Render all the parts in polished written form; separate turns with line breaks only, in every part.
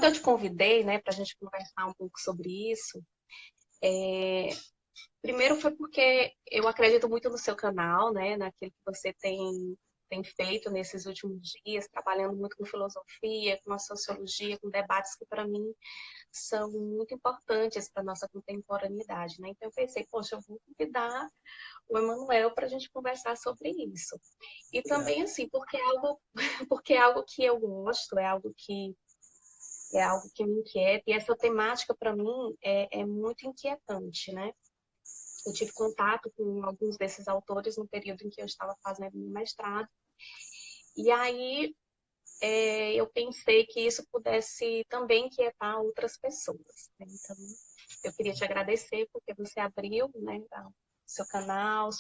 eu te convidei, né, para a gente conversar um pouco sobre isso, primeiro foi porque eu acredito muito no seu canal, né, naquilo que você tem feito nesses últimos dias, trabalhando muito com filosofia, com a sociologia, com debates que, para mim, são muito importantes para a nossa contemporaneidade, né? Então, eu pensei, poxa, eu vou convidar o Emanuel para a gente conversar sobre isso. E também, assim, porque porque é algo que eu gosto, é algo que me inquieta, e essa temática, para mim, é muito inquietante, né? Eu tive contato com alguns desses autores no período em que eu estava fazendo meu mestrado, e aí eu pensei que isso pudesse também inquietar outras pessoas, né? Então, eu queria te agradecer porque você abriu, né, o seu canal,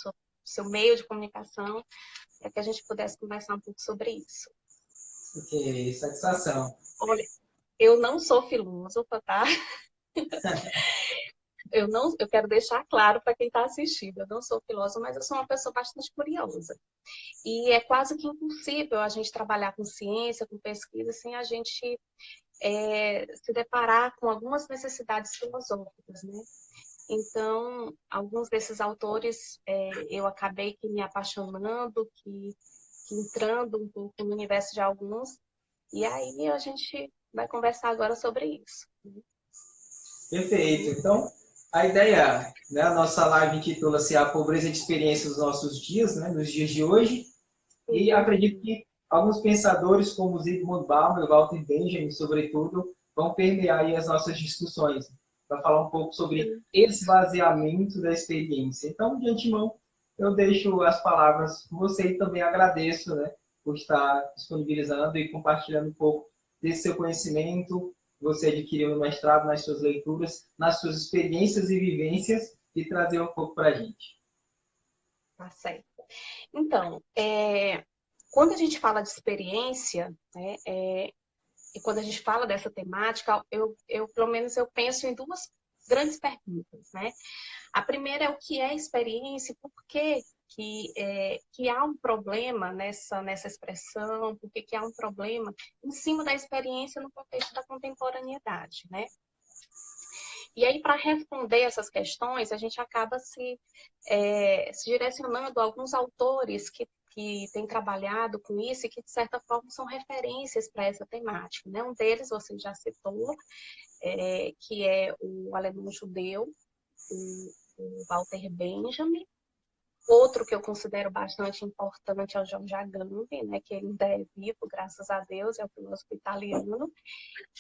seu meio de comunicação, para que a gente pudesse conversar um pouco sobre isso.
Que satisfação.
Olha, eu não sou filósofa, tá? Eu quero deixar claro para quem está assistindo, eu não sou filósofa, mas eu sou uma pessoa bastante curiosa. E é quase que impossível a gente trabalhar com ciência, com pesquisa, sem a gente se deparar com algumas necessidades filosóficas, né? Então, alguns desses autores eu acabei que me apaixonando, que entrando um pouco no universo de alguns, e aí a gente vai conversar agora sobre isso.
Perfeito. Então, a ideia, né, a nossa live intitula-se A Pobreza de Experiência dos Nossos Dias, né, nos dias de hoje. E acredito que alguns pensadores, como Zygmunt Bauman e Walter Benjamin, sobretudo, vão permear aí as nossas discussões, para falar um pouco sobre esvaziamento da experiência. Então, de antemão, eu deixo as palavras com você e também agradeço, né, por estar disponibilizando e compartilhando um pouco desse seu conhecimento que você adquiriu no mestrado, nas suas leituras, nas suas experiências e vivências, e trazer um pouco para a gente.
Tá certo. Então, quando a gente fala de experiência, né, e quando a gente fala dessa temática, pelo menos eu penso em duas grandes perguntas, né? A primeira é o que é experiência e por que há um problema nessa expressão, por que há um problema em cima da experiência no contexto da contemporaneidade, né? E aí, para responder essas questões, a gente acaba se direcionando a alguns autores que têm trabalhado com isso e que, de certa forma, são referências para essa temática, né? Um deles, você já citou, que é o alemão judeu, o Walter Benjamin. Outro que eu considero bastante importante é o George Agamben, né, que ele ainda é vivo, graças a Deus, é o filósofo italiano.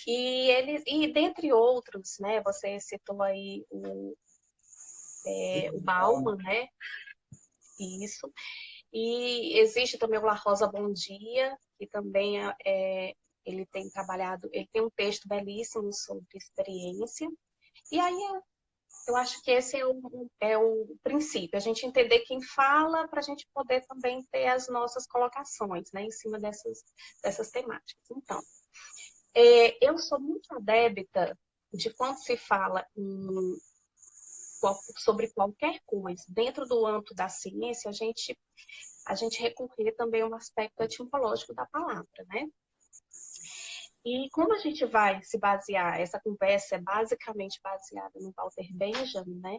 E dentre outros, né, você citou aí o Bauman, né, isso. E existe também o La Rosa Bom Dia, que também ele tem trabalhado, ele tem um texto belíssimo sobre experiência. E aí eu acho que esse é o princípio, a gente entender quem fala para a gente poder também ter as nossas colocações, né, em cima dessas temáticas. Então, eu sou muito adepta de quando se fala sobre qualquer coisa dentro do âmbito da ciência, a gente recorrer também ao aspecto etimológico da palavra, né? E como a gente vai se basear, essa conversa é basicamente baseada no Walter Benjamin, né?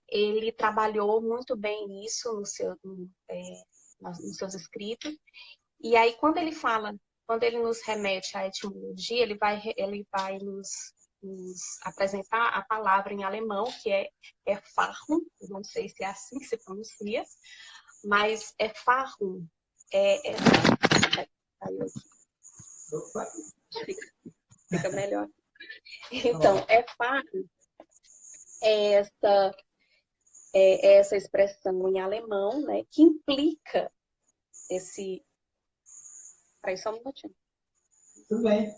Ele trabalhou muito bem isso nos seus escritos. E aí, quando ele nos remete à etimologia, ele vai nos apresentar a palavra em alemão, que é Erfahrung, não sei se é assim que se pronuncia, mas Erfahrung é
Opa.
fica melhor. Então, Erfahrung é essa expressão em alemão, né, que implica esse. Peraí, só um minutinho.
Tudo bem.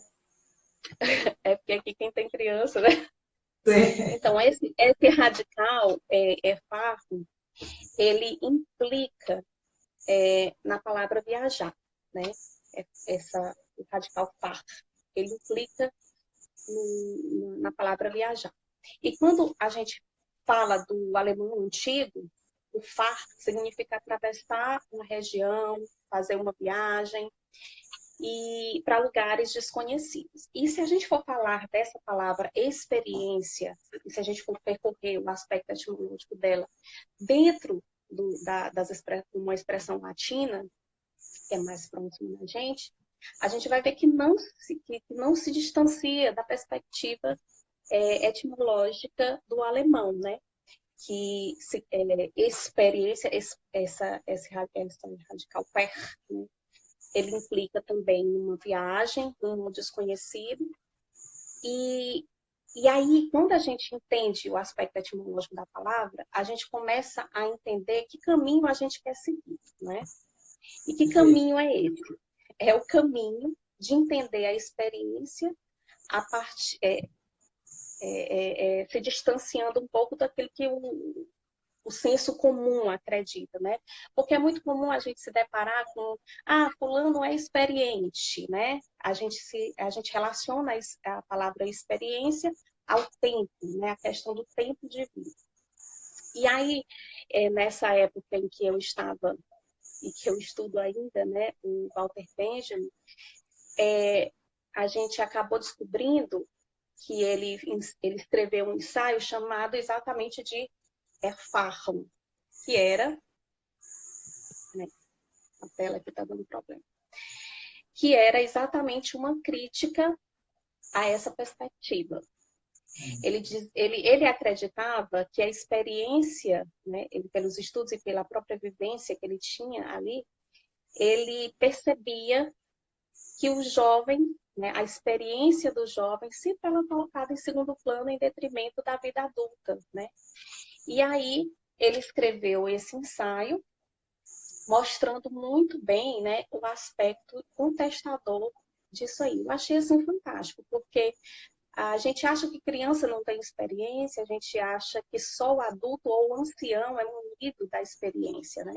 É porque aqui quem tem criança, né?
Sim.
Então, esse radical, Erfahrung, ele implica na palavra viajar, né? O radical far, ele implica na palavra viajar. E quando a gente fala do alemão antigo, o far significa atravessar uma região, fazer uma viagem. e para lugares desconhecidos. E se a gente for falar dessa palavra experiência, e se a gente for percorrer o aspecto etimológico dela dentro uma expressão latina, que é mais próxima da gente, a gente vai ver que não se distancia da perspectiva etimológica do alemão, né? Que experiência, esse radical per, né? Ele implica também uma viagem, um desconhecido. E aí, quando a gente entende o aspecto etimológico da palavra, a gente começa a entender que caminho a gente quer seguir, né? E que caminho é esse? É o caminho de entender a experiência a partir, se distanciando um pouco daquilo que o senso comum acredita, né? Porque é muito comum a gente se deparar com, fulano é experiente, né? A gente relaciona a palavra experiência ao tempo, né? A questão do tempo de vida. E aí, nessa época em que eu estava e que eu estudo ainda, né, o Walter Benjamin, a gente acabou descobrindo que ele escreveu um ensaio chamado exatamente de Erfahrung, que era, né, a tela aqui está dando problema, que era exatamente uma crítica a essa perspectiva. Ele acreditava que a experiência, né, pelos estudos e pela própria vivência que ele tinha ali, ele percebia que o jovem, né, a experiência do jovem sempre era colocada em segundo plano em detrimento da vida adulta, né? E aí ele escreveu esse ensaio mostrando muito bem, né, o aspecto contestador disso aí. Eu achei assim fantástico, porque a gente acha que criança não tem experiência, a gente acha que só o adulto ou o ancião é munido da experiência, né?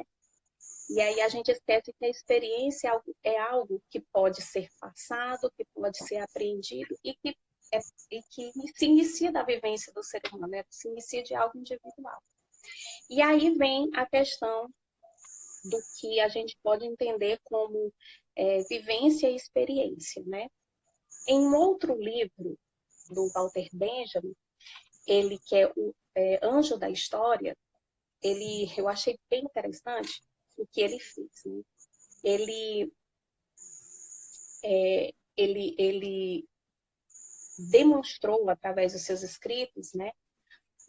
E aí a gente esquece que a experiência é algo que pode ser passado, que pode ser aprendido e que se inicia da vivência do ser humano, né? Se inicia de algo individual. E aí vem a questão do que a gente pode entender como vivência e experiência, né? Em um outro livro do Walter Benjamin, ele que é o Anjo da História, eu achei bem interessante o que ele fez, né? Ele demonstrou através dos seus escritos, né,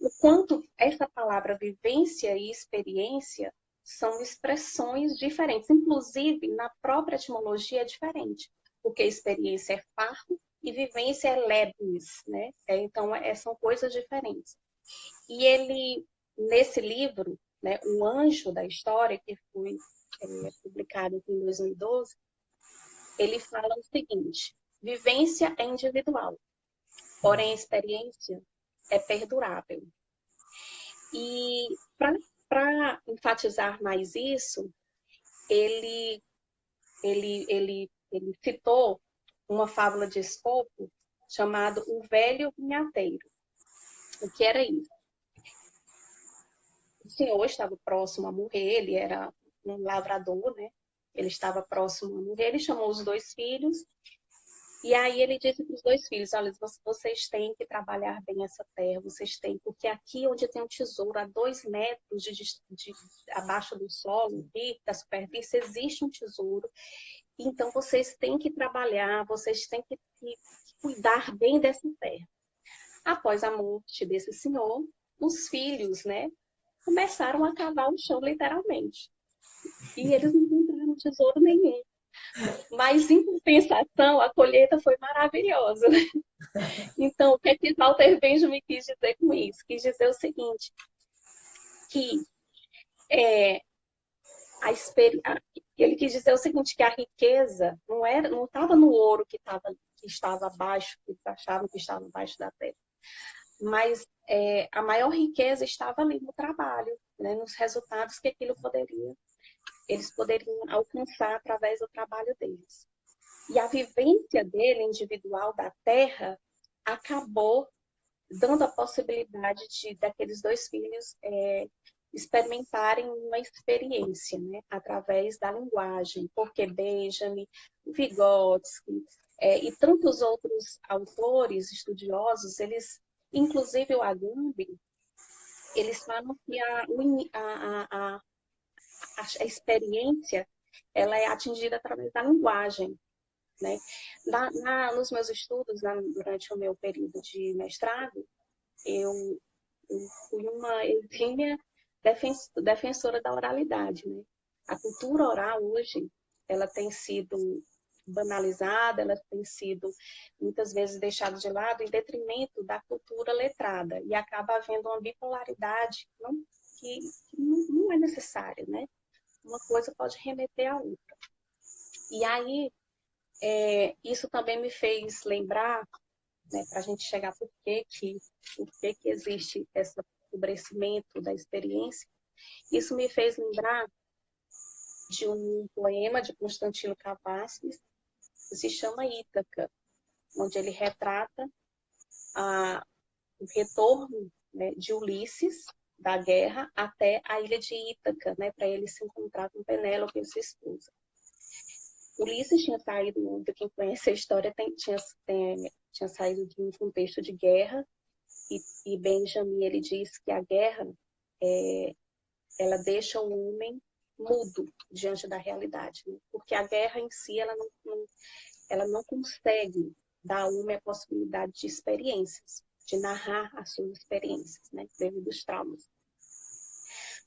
o quanto essa palavra vivência e experiência são expressões diferentes, inclusive na própria etimologia é diferente, porque experiência é fardo e vivência é lebnis, né? Então são coisas diferentes. E ele, nesse livro, né, O Anjo da História, que foi publicado em 2012, ele fala o seguinte: vivência é individual, porém a experiência é perdurável. E para enfatizar mais isso, ele citou uma fábula de Esopo chamado O Velho Vinhateiro. O que era isso? O senhor estava próximo a morrer, ele era um lavrador, né? Ele estava próximo a morrer, ele chamou os dois filhos. E aí ele disse para os dois filhos: olha, vocês têm que trabalhar bem essa terra, vocês têm, porque aqui onde tem um tesouro, a 2 metros abaixo do solo, da superfície, existe um tesouro. Então vocês têm que trabalhar, vocês têm que cuidar bem dessa terra. Após a morte desse senhor, os filhos, né, começaram a cavar o chão, literalmente. E eles não encontraram tesouro nenhum. Mas, em compensação, a colheita foi maravilhosa. Então, o que é que Walter Benjamin quis dizer com isso? Quis dizer o seguinte, que ele quis dizer o seguinte, que a riqueza não estava no ouro que estava abaixo, que eles achavam que estava abaixo da terra, mas a maior riqueza estava ali no trabalho, né, nos resultados que eles poderiam alcançar através do trabalho deles. E a vivência dele, individual, da terra, acabou dando a possibilidade daqueles dois filhos experimentarem uma experiência, né, através da linguagem, porque Benjamin, Vygotsky e tantos outros autores estudiosos, eles, inclusive o Agamben, eles falam que a experiência ela é atingida através da linguagem, né? Nos meus estudos, durante o meu período de mestrado, eu fui uma exímia defensora da oralidade, né? A cultura oral hoje, ela tem sido banalizada, ela tem sido muitas vezes deixada de lado em detrimento da cultura letrada e acaba havendo uma bipolaridade que não é necessária, né? Uma coisa pode remeter à outra. E aí, isso também me fez lembrar, né, para a gente chegar por que existe esse empobrecimento da experiência, isso me fez lembrar de um poema de Constantino Cavafis, que se chama Ítaca, onde ele retrata o retorno, né, de Ulisses da guerra até a ilha de Ítaca, né, para ele se encontrar com Penélope, sua esposa. Ulisses tinha saído, de quem conhece a história, tinha saído de um contexto de guerra, e Benjamin ele diz que a guerra ela deixa o homem mudo diante da realidade, né? Porque a guerra em si ela não consegue dar ao homem a possibilidade de experiências, de narrar as suas experiências, né, devido aos traumas.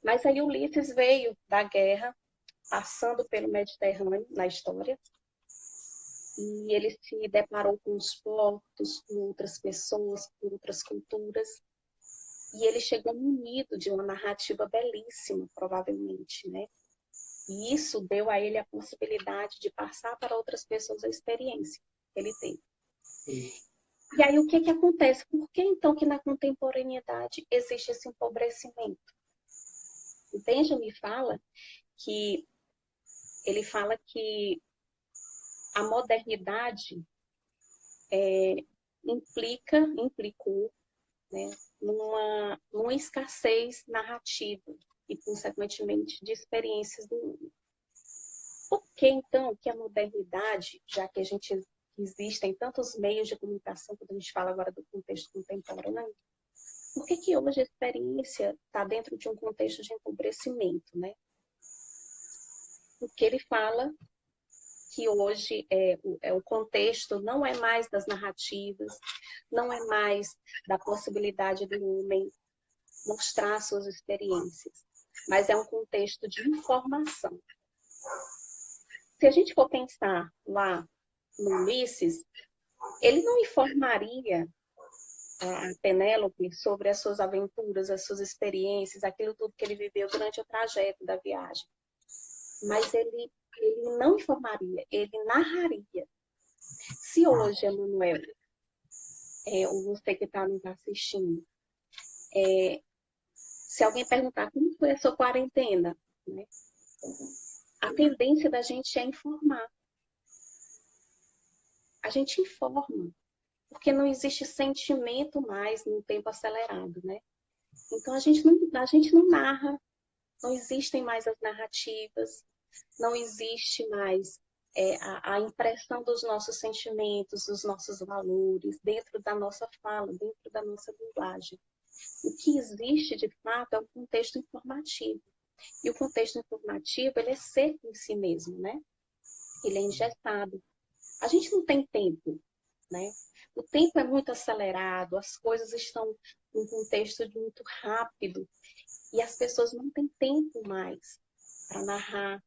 Mas aí Ulisses veio da guerra, passando pelo Mediterrâneo na história, e ele se deparou com os portos, com outras pessoas, com outras culturas, e ele chegou munido de uma narrativa belíssima, provavelmente, né? E isso deu a ele a possibilidade de passar para outras pessoas a experiência que ele teve. Sim. E aí o que acontece? Por que então que na contemporaneidade existe esse empobrecimento? O Benjamin fala que a modernidade implicou, né, numa escassez narrativa e, consequentemente, de experiências do mundo. Por que, então, que a modernidade, já que existem tantos meios de comunicação, quando a gente fala agora do contexto contemporâneo, por que hoje a experiência está dentro de um contexto de empobrecimento, né? Porque ele fala que hoje o contexto não é mais das narrativas, não é mais da possibilidade do homem mostrar suas experiências, mas é um contexto de informação. Se a gente for pensar lá no Ulisses, ele não informaria a Penélope sobre as suas aventuras, as suas experiências, aquilo tudo que ele viveu durante o trajeto da viagem. Mas ele não informaria, ele narraria. Se hoje, Emanuel, você que está nos assistindo, se alguém perguntar como foi a sua quarentena, né, a tendência da gente é informar. A gente informa, porque não existe sentimento mais no tempo acelerado, né? Então a gente não narra, não existem mais as narrativas, não existe mais a impressão dos nossos sentimentos, dos nossos valores dentro da nossa fala, dentro da nossa linguagem. O que existe, de fato, é um contexto informativo. E o contexto informativo, ele é seco em si mesmo, né? Ele é engessado. A gente não tem tempo, né? O tempo é muito acelerado, as coisas estão em um contexto muito rápido e as pessoas não têm tempo mais para narrar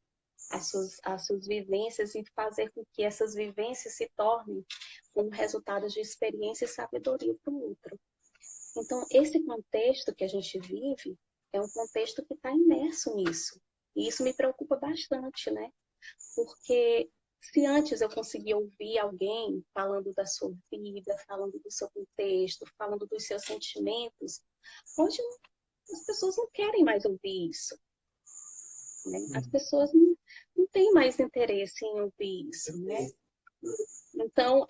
as suas vivências e fazer com que essas vivências se tornem como resultado de experiência e sabedoria para o outro. Então, esse contexto que a gente vive é um contexto que está imerso nisso. E isso me preocupa bastante, né? Porque se antes eu conseguia ouvir alguém falando da sua vida, falando do seu contexto, falando dos seus sentimentos, hoje as pessoas não querem mais ouvir isso. Né? As pessoas não têm mais interesse em ouvir isso. Né? Então,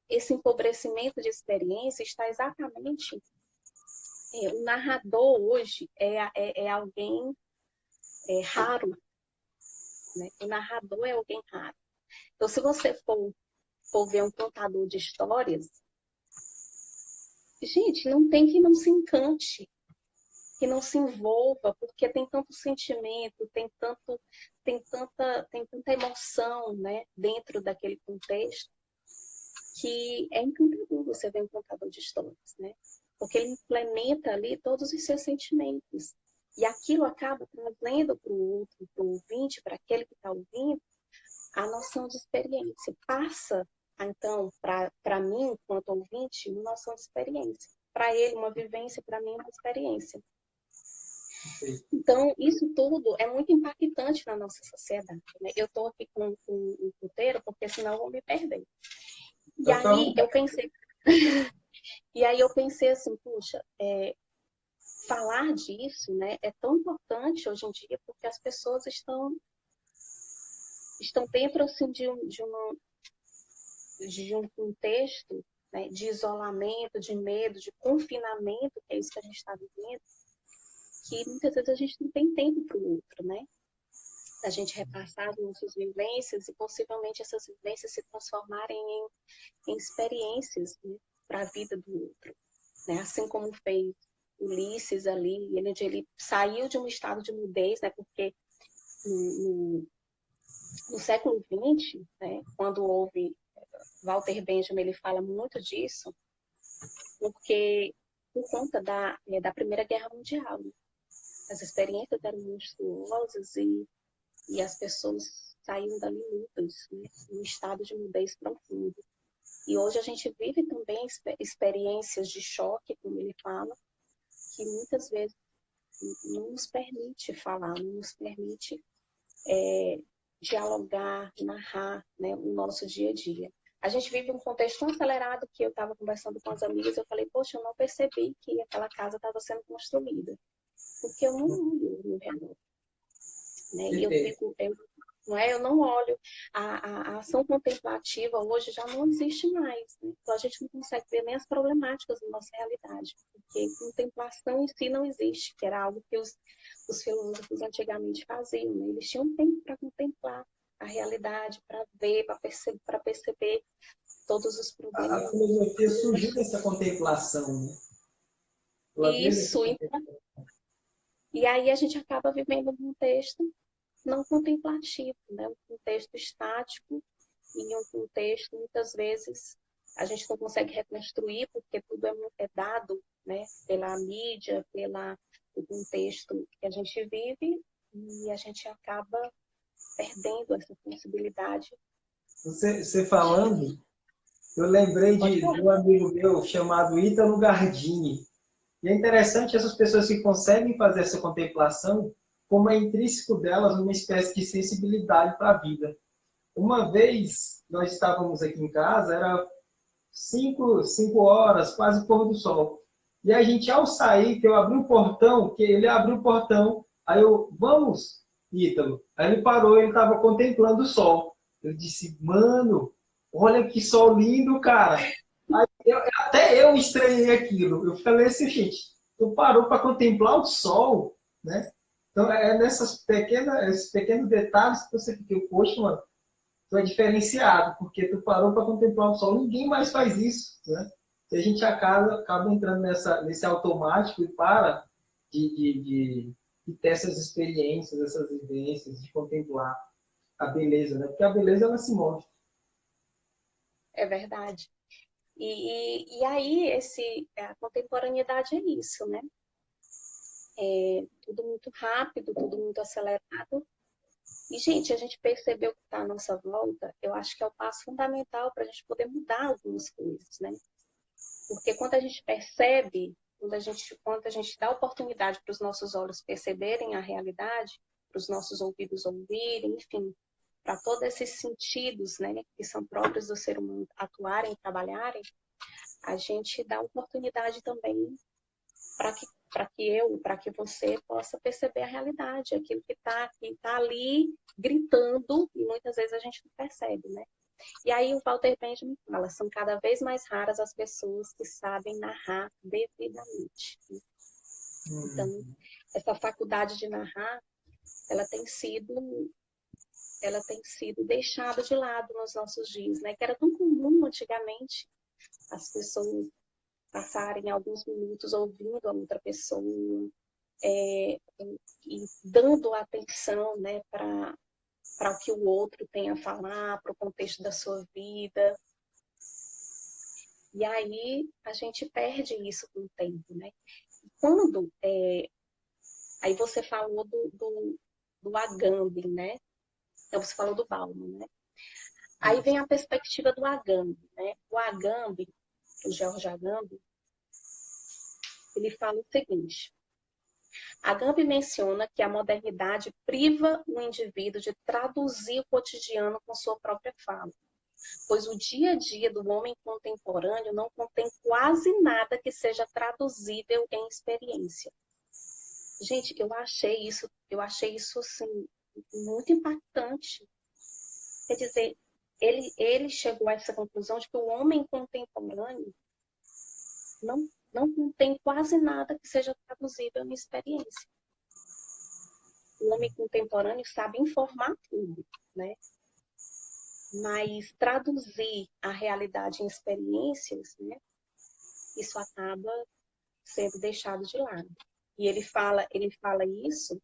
esse empobrecimento de experiência está exatamente O narrador hoje é alguém raro, né? O narrador é alguém raro. Então, se você for ver um contador de histórias, gente, não tem que não se encante, que não se envolva, porque tem tanto sentimento, tem tanta emoção, né, dentro daquele contexto, que é encantador você ver um contador de histórias, né? Porque ele implementa ali todos os seus sentimentos. E aquilo acaba trazendo para o outro, para o ouvinte, para aquele que está ouvindo, a noção de experiência. Passa, então, para mim, enquanto ouvinte, uma noção de experiência. Para ele, uma vivência, para mim, uma experiência. Então, isso tudo é muito impactante na nossa sociedade, né? Eu estou aqui com um roteiro, porque senão eu vou me perder. E aí eu pensei, assim, puxa, falar disso, né, é tão importante hoje em dia, porque as pessoas estão dentro assim, de um contexto, né, de isolamento, de medo, de confinamento, que é isso que a gente está vivendo, que muitas vezes a gente não tem tempo para o outro, né? A gente repassar as nossas vivências e possivelmente essas vivências se transformarem em experiências, né, para a vida do outro, né? Assim como fez Ulisses ali, ele saiu de um estado de mudez, né? Porque no século XX, né, quando houve Walter Benjamin, ele fala muito disso, porque por conta da Primeira Guerra Mundial, né? As experiências eram monstruosas e as pessoas saíam dali lutas, né, em estado de mudez profundo. E hoje a gente vive também experiências de choque, como ele fala, que muitas vezes não nos permite falar, não nos permite dialogar, narrar, né, o nosso dia a dia. A gente vive um contexto tão acelerado que eu estava conversando com as amigas, eu falei, poxa, eu não percebi que aquela casa estava sendo construída, porque eu não olho no redor, né? E eu não olho. A ação contemplativa hoje já não existe mais, né? Então a gente não consegue ver nem as problemáticas da nossa realidade, porque contemplação em si não existe, que era algo que os filósofos antigamente faziam, né? Eles tinham tempo para contemplar a realidade, para ver, para perceber todos os
A
problemas.
filosofia surgiu dessa contemplação, né? Ela veio dessa
Isso,
contemplação.
e aí a gente acaba vivendo um contexto não contemplativo, né? Um contexto estático e um contexto, muitas vezes, a gente não consegue reconstruir porque tudo é dado, né? Pela mídia, pelo contexto que a gente vive e a gente acaba perdendo essa possibilidade.
Você falando, eu lembrei
Pode
de
falar.
um amigo meu chamado Ítalo Gardini. E é interessante essas pessoas que conseguem fazer essa contemplação, como é intrínseco delas uma espécie de sensibilidade para a vida. Uma vez, nós estávamos aqui em casa, era 5 horas, quase pôr do sol. E a gente, ao sair, que eu abri o portão, que ele abriu o portão, aí eu, vamos, Ítalo. Aí ele parou, ele estava contemplando o sol. Eu disse, mano, olha que sol lindo, cara. Até eu estranhei aquilo. Eu falei assim, gente, tu parou para contemplar o sol, né? Então, é esses pequenos detalhes que você fica, poxa, mano, tu é diferenciado, porque tu parou para contemplar o sol. Ninguém mais faz isso, né? E a gente acaba entrando nesse automático e para de ter essas experiências, essas vivências, de contemplar a beleza, né? Porque a beleza, ela se move.
É verdade. E aí, a contemporaneidade é isso, né? É tudo muito rápido, tudo muito acelerado. E, gente, a gente percebeu que está à nossa volta, eu acho que é o passo fundamental para a gente poder mudar algumas coisas, né? Porque quando a gente percebe, quando a gente dá oportunidade para os nossos olhos perceberem a realidade, para os nossos ouvidos ouvirem, enfim, para todos esses sentidos, né, que são próprios do ser humano atuarem, trabalharem, a gente dá oportunidade também para que você possa perceber a realidade, aquilo que tá ali gritando e muitas vezes a gente não percebe, né? E aí o Walter Benjamin fala, são cada vez mais raras as pessoas que sabem narrar devidamente. Então, essa faculdade de narrar, ela tem sido deixada de lado nos nossos dias, né? Que era tão comum antigamente as pessoas passarem alguns minutos ouvindo a outra pessoa, e dando atenção, né, para o que o outro tem a falar, para o contexto da sua vida. E aí a gente perde isso com o tempo, né? Quando aí você falou do Agamben, né? Então você falou do Bauman, né? Aí vem a perspectiva do Agamben, né? O Agamben, o George Agamben, ele fala o seguinte: Agamben menciona que a modernidade priva o indivíduo de traduzir o cotidiano com sua própria fala, pois o dia a dia do homem contemporâneo não contém quase nada que seja traduzível em experiência. Gente, eu achei isso assim, muito impactante. Quer dizer, ele chegou a essa conclusão de que o homem contemporâneo não contém quase nada que seja traduzível em experiência. O homem contemporâneo sabe informar tudo, né? Mas traduzir a realidade em experiências, né? Isso acaba sendo deixado de lado. E ele fala isso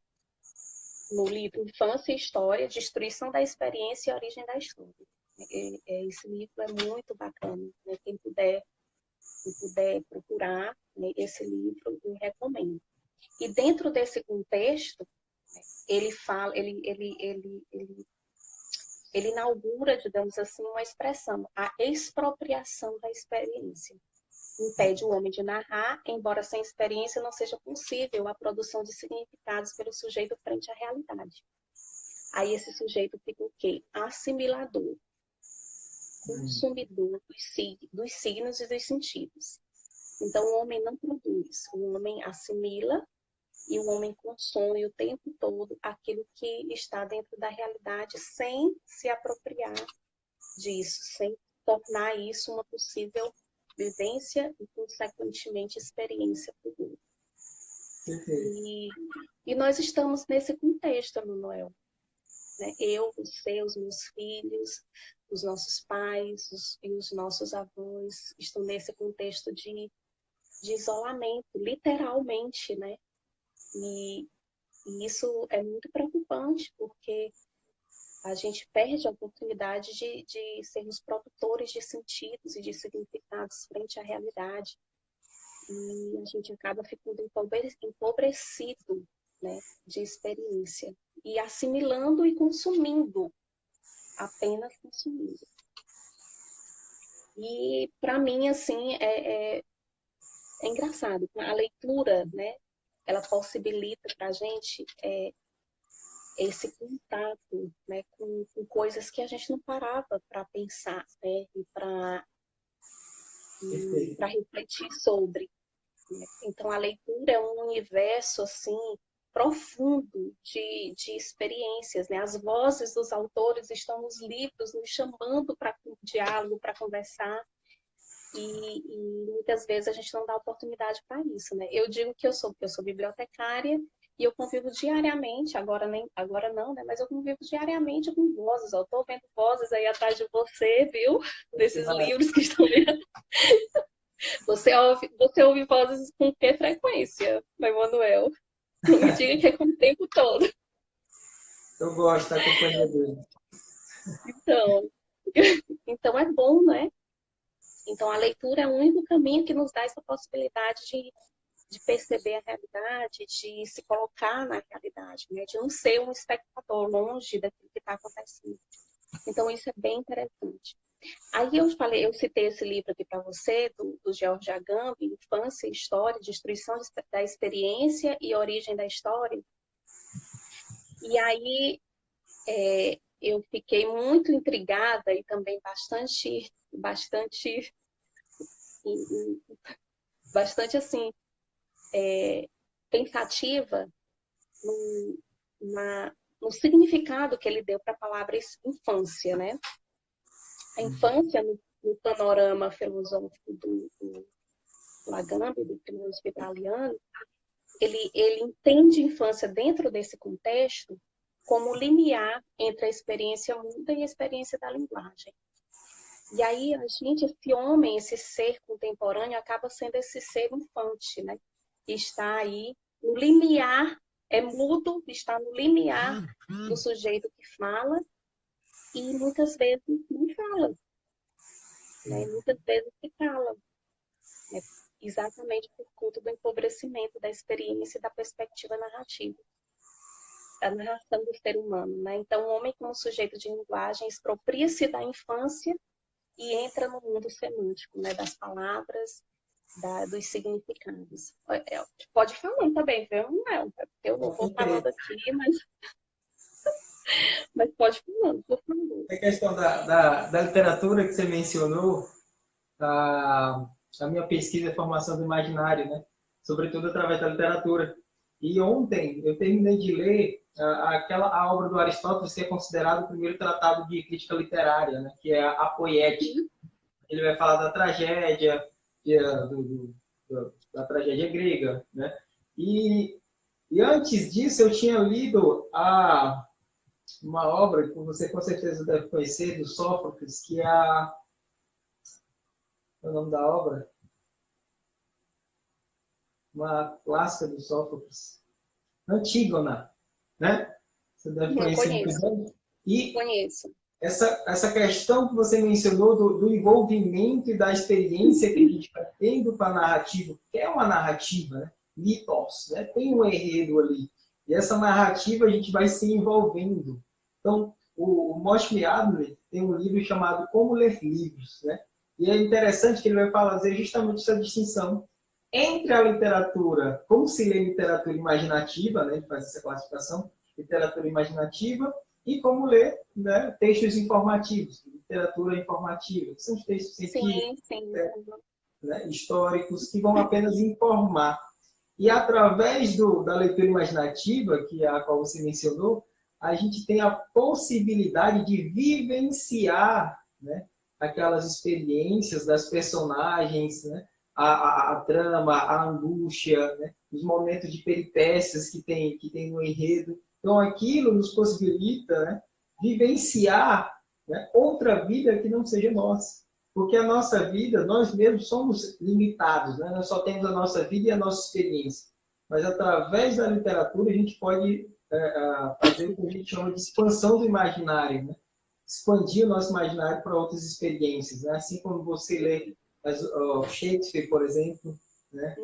no livro Infância e História, Destruição da Experiência e Origem da História. Esse livro é muito bacana, né? Quem puder procurar, né, esse livro, eu recomendo. E dentro desse contexto, ele inaugura, digamos assim, uma expressão, a expropriação da experiência. Impede o homem de narrar, embora sem experiência não seja possível a produção de significados pelo sujeito frente à realidade. Aí esse sujeito fica o quê? Assimilador, consumidor dos signos e dos sentidos. Então o homem não produz, o homem assimila e o homem consome o tempo todo aquilo que está dentro da realidade sem se apropriar disso, sem tornar isso uma possível vivência e, consequentemente, experiência futura. E nós estamos nesse contexto, Manuel. Né? Eu, você, os meus filhos, os nossos pais e os nossos avós estão nesse contexto de isolamento, literalmente, né? E isso é muito preocupante, porque a gente perde a oportunidade de sermos produtores de sentidos e de significados frente à realidade. E a gente acaba ficando empobrecido, né, de experiência. E assimilando e consumindo, apenas consumindo. E, para mim, assim, é engraçado. A leitura, né, ela possibilita para a gente esse contato, né, com coisas que a gente não parava para pensar, né, e para refletir sobre. Né? Então, a leitura é um universo assim profundo de experiências. Né? As vozes dos autores estão nos livros, nos chamando para diálogo, para conversar. E muitas vezes a gente não dá oportunidade para isso, né? Eu digo que eu sou bibliotecária e eu convivo diariamente, agora não, né? Mas eu convivo diariamente com vozes. Eu estou vendo vozes aí atrás de você, viu? Desses livros que estão lendo. Você ouve vozes com que frequência, Manuel? Não me diga que é com o tempo todo.
Eu gosto da companhia dele.
Então é bom, né? Então, a leitura é o único caminho que nos dá essa possibilidade de perceber a realidade, de se colocar na realidade, né? De não ser um espectador longe daquilo que está acontecendo. Então, isso é bem interessante. Aí eu citei esse livro aqui para você, do George Agamben, Infância e História, Destruição da Experiência e Origem da História. E aí eu fiquei muito intrigada e também bastante assim, pensativa no significado que ele deu para a palavra infância, né? A infância, no panorama filosófico do Agamben, do filósofo italiano, ele entende a infância dentro desse contexto como limiar entre a experiência muda e a experiência da linguagem. E aí, a gente, esse homem, esse ser contemporâneo, acaba sendo esse ser infante, né? Que está aí no limiar, é mudo, está no limiar do sujeito que fala e muitas vezes não fala, né? Muitas vezes se cala, né? Exatamente por conta do empobrecimento da experiência e da perspectiva narrativa, da narração do ser humano, né? Então, o homem como sujeito de linguagem expropria-se da infância e entra no mundo semântico, né, das palavras, dos significados. Pode falar também, viu? Não, eu não vou falando aqui, mas pode falando, por favor.
A questão da literatura que você mencionou, a minha pesquisa é formação do imaginário, né? Sobretudo através da literatura. E ontem eu terminei de ler a obra do Aristóteles, que é considerado o primeiro tratado de crítica literária, né? Que é a Poética. Ele vai falar da tragédia, da tragédia grega, né? E antes disso eu tinha lido uma obra que você com certeza deve conhecer, do Sófocles, que é o nome da obra? Uma clássica do Sófocles, Antígona, né? Você deve
Eu
conhecer muito
conheço,
bem. E
conheço.
essa questão que você mencionou do envolvimento e da experiência que a gente vai tendo com a narrativa, que é uma narrativa, né? Mitos, né? Tem um enredo ali. E essa narrativa a gente vai se envolvendo. Então, o Moshe Adler tem um livro chamado Como Ler Livros, né? E é interessante que ele vai fazer justamente essa distinção entre a literatura, como se lê literatura imaginativa, né? Ele faz essa classificação, literatura imaginativa, e como ler, né, textos informativos, literatura informativa, que são os textos científicos,
Sim.
né, históricos, que vão apenas informar. E através da leitura imaginativa, que é a qual você mencionou, a gente tem a possibilidade de vivenciar, né, aquelas experiências das personagens, né, a trama, a angústia, né, os momentos de peripécias que tem no enredo. Então, aquilo nos possibilita, né, vivenciar, né, outra vida que não seja nossa. Porque a nossa vida, nós mesmos somos limitados, né? Nós só temos a nossa vida e a nossa experiência. Mas através da literatura a gente pode fazer o que a gente chama de expansão do imaginário, né? Expandir o nosso imaginário para outras experiências, né? Assim como você lê Shakespeare, por exemplo, né?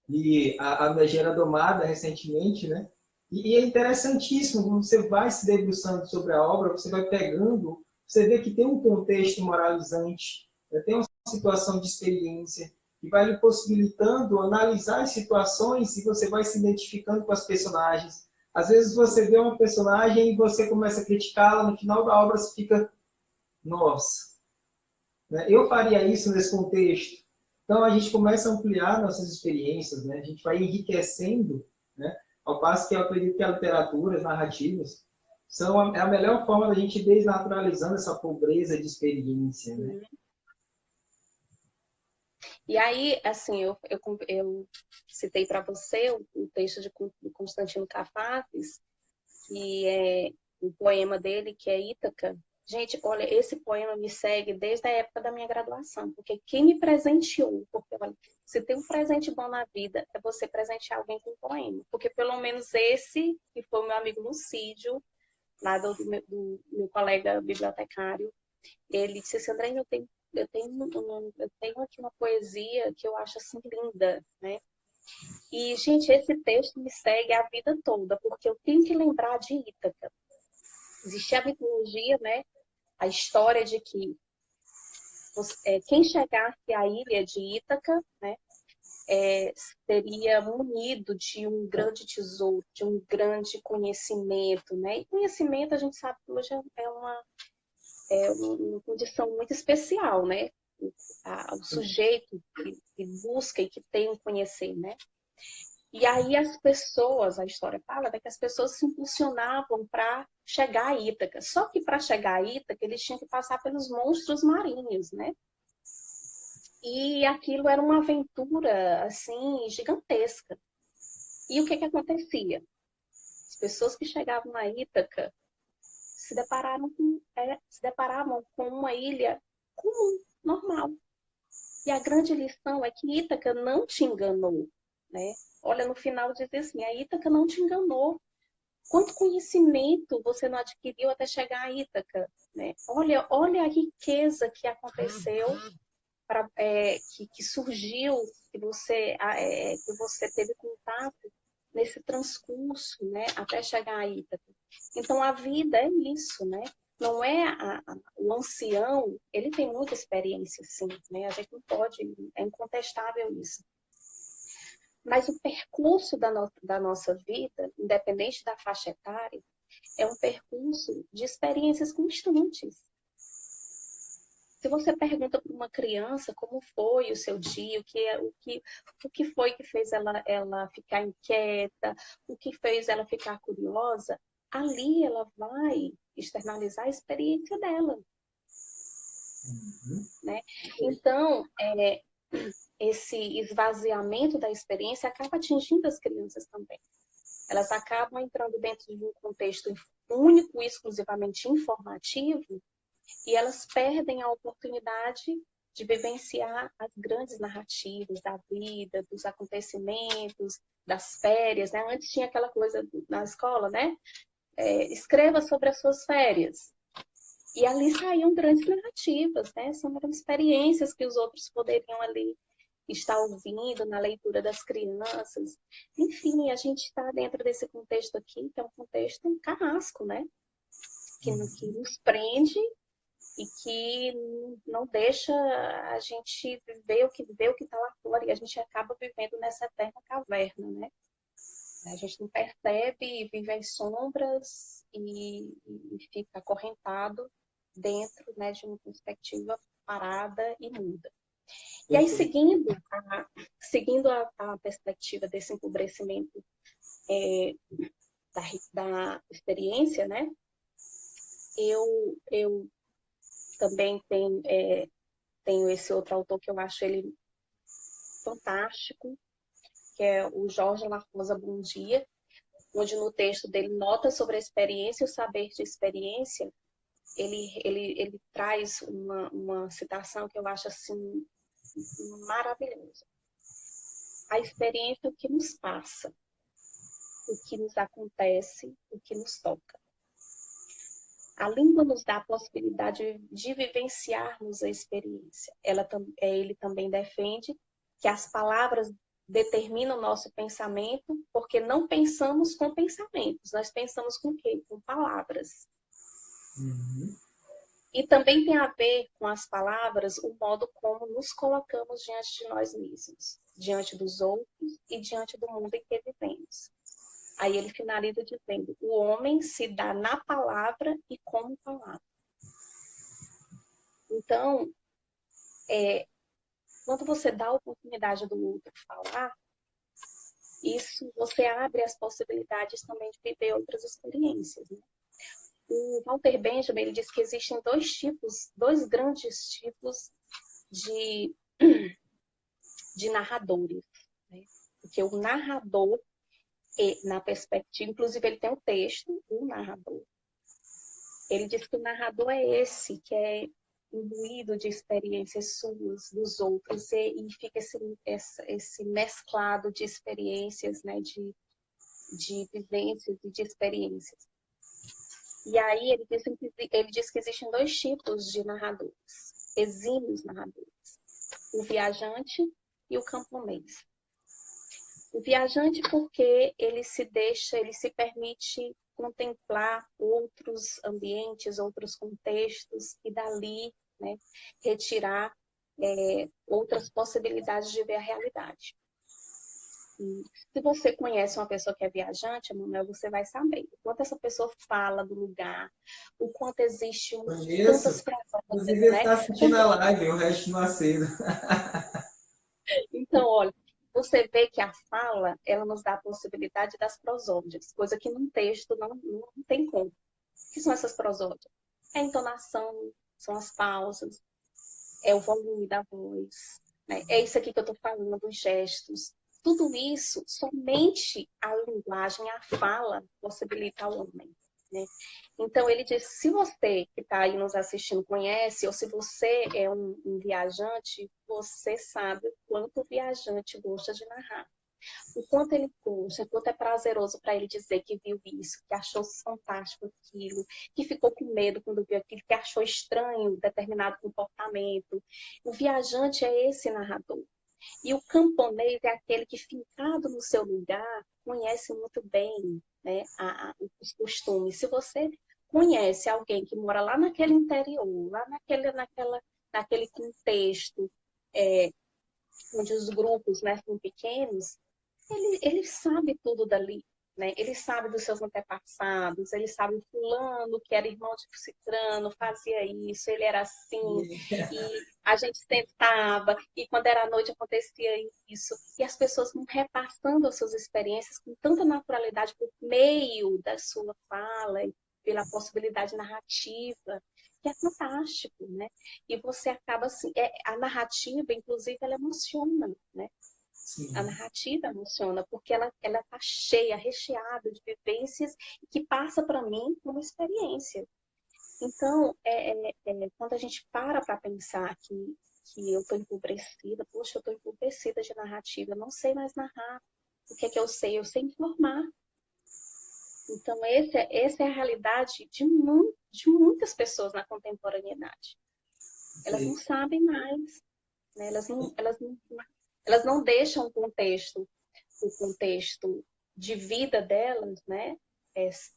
E a Megera Domada recentemente, né? E é interessantíssimo, quando você vai se debruçando sobre a obra, você vai pegando, você vê que tem um contexto moralizante, né? Tem uma situação de experiência, que vai lhe possibilitando analisar as situações e você vai se identificando com as personagens. Às vezes você vê uma personagem e você começa a criticá-la, no final da obra você fica, nossa, né? Eu faria isso nesse contexto. Então a gente começa a ampliar nossas experiências, né? A gente vai enriquecendo, né? Ao passo que eu acredito que a literatura, as narrativas, é a melhor forma da gente ir desnaturalizando essa pobreza de experiência, né?
E aí, assim, eu citei para você o texto de Constantino Cafafis, que é o poema dele, que é Ítaca. Gente, olha, esse poema me segue desde a época da minha graduação, porque quem me presenteou, porque olha, se tem um presente bom na vida, é você presentear alguém com um poema. Porque pelo menos esse, que foi o meu amigo Lucídio, lá do meu colega bibliotecário, ele disse assim, André, eu tenho aqui uma poesia que eu acho assim linda, né? E, gente, esse texto me segue a vida toda, porque eu tenho que lembrar de Ítaca. Existia a mitologia, né? A história de que quem chegasse à ilha de Ítaca, né? Seria munido de um grande tesouro, de um grande conhecimento, né? E conhecimento, a gente sabe que hoje é uma condição muito especial, né? O sujeito que busca e que tem o conhecer, né? E aí as pessoas, a história fala, né, que as pessoas se impulsionavam para chegar a Ítaca. Só que para chegar a Ítaca, eles tinham que passar pelos monstros marinhos, né? E aquilo era uma aventura, assim, gigantesca. E o que acontecia? As pessoas que chegavam na Ítaca se deparavam com uma ilha comum, normal. E a grande lição é que Ítaca não te enganou, né? Olha, no final diz assim, a Ítaca não te enganou. Quanto conhecimento você não adquiriu até chegar a Ítaca, né? Olha a riqueza que aconteceu, que surgiu, que você teve contato nesse transcurso, né? Até chegar a Ítaca. Então, a vida é isso, né? Não é o ancião, ele tem muita experiência, sim, né? A gente não pode, é incontestável isso. Mas o percurso da nossa vida, independente da faixa etária, é um percurso de experiências constantes. Se você pergunta para uma criança como foi o seu dia, o que foi que fez ela ficar inquieta, o que fez ela ficar curiosa, ali ela vai externalizar a experiência dela. Né? Então, esse esvaziamento da experiência acaba atingindo as crianças também. Elas acabam entrando dentro de um contexto único e exclusivamente informativo, e elas perdem a oportunidade de vivenciar as grandes narrativas da vida, dos acontecimentos, das férias, né? Antes tinha aquela coisa na escola, né? Escreva sobre as suas férias. E ali saíam grandes narrativas, né? São experiências que os outros poderiam ali estar ouvindo na leitura das crianças. Enfim, a gente está dentro desse contexto aqui, que é um contexto carrasco, né? Que nos prende e que não deixa a gente ver o que está lá fora, e a gente acaba vivendo nessa eterna caverna, né? A gente não percebe, vive as sombras e fica acorrentado dentro, né, de uma perspectiva parada e muda. E aí, seguindo a perspectiva desse empobrecimento da experiência, né, eu também tenho esse outro autor que eu acho ele fantástico, que é o Jorge Lafosa Bondia, onde no texto dele Nota sobre a Experiência e o Saber de Experiência, ele traz uma citação que eu acho assim maravilhosa. A experiência é o que nos passa, o que nos acontece, o que nos toca. A língua nos dá a possibilidade de vivenciarmos a experiência. Ele também defende que as palavras determinam o nosso pensamento, porque não pensamos com pensamentos, nós pensamos com o quê? Com palavras.
Uhum.
E também tem a ver com as palavras o modo como nos colocamos diante de nós mesmos, diante dos outros e diante do mundo em que vivemos. Aí ele finaliza dizendo: o homem se dá na palavra e como palavra. Então, quando você dá a oportunidade do outro falar, isso você abre as possibilidades também de viver outras experiências. Né? O Walter Benjamin ele diz que existem dois grandes tipos de narradores. Né? Porque o narrador, na perspectiva, inclusive ele tem um texto, o narrador. Ele diz que o narrador é esse, que é imbuído de experiências suas, dos outros, e fica esse mesclado de experiências, né, de vivências e de experiências. E aí ele diz que existem dois tipos de narradores, exímios narradores, o viajante e o camponês. O viajante porque ele se permite contemplar outros ambientes, outros contextos e dali, né, retirar outras possibilidades de ver a realidade. E se você conhece uma pessoa que é viajante, Manuel, você vai saber o quanto essa pessoa fala do lugar, o quanto existe tantas propostas,
Inclusive, ele
né?
está assistindo a live, o resto não acedo.
Então, olha, você vê que a fala, ela nos dá a possibilidade das prosódias, coisa que num texto não tem como. O que são essas prosódias? É a entonação, são as pausas, é o volume da voz, né? É isso aqui que eu estou falando, os gestos. Tudo isso, somente a linguagem, a fala, possibilita ao homem. Né? Então, ele diz, se você que está aí nos assistindo conhece, ou se você é um viajante, você sabe o quanto o viajante gosta de narrar. O quanto ele gosta, o quanto é prazeroso para ele dizer que viu isso, que achou fantástico aquilo, que ficou com medo quando viu aquilo, que achou estranho determinado comportamento. O viajante é esse narrador. E o camponês é aquele que, fincado no seu lugar, conhece muito bem, né, os costumes. Se você conhece alguém que mora lá naquele interior, lá naquele contexto, é, onde os grupos, né, são pequenos, ele sabe tudo dali. Né? Ele sabe dos seus antepassados, ele sabe o fulano que era irmão de ciclano, fazia isso, ele era assim, e a gente sentava, e quando era noite acontecia isso. E as pessoas vão repassando as suas experiências com tanta naturalidade por meio da sua fala, e pela possibilidade narrativa, que é fantástico, né? E você acaba assim, a narrativa, inclusive, ela emociona, né? A
Sim.
narrativa emociona, porque ela está cheia, recheada de vivências que passa para mim uma experiência. Então, quando a gente para pensar que eu estou empobrecida, poxa, eu estou empobrecida de narrativa, eu não sei mais narrar. O que é que eu sei? Eu sei informar. Então, essa é a realidade de muitas pessoas na contemporaneidade. Elas não sabem mais, né? Elas não deixam o contexto de vida delas, né,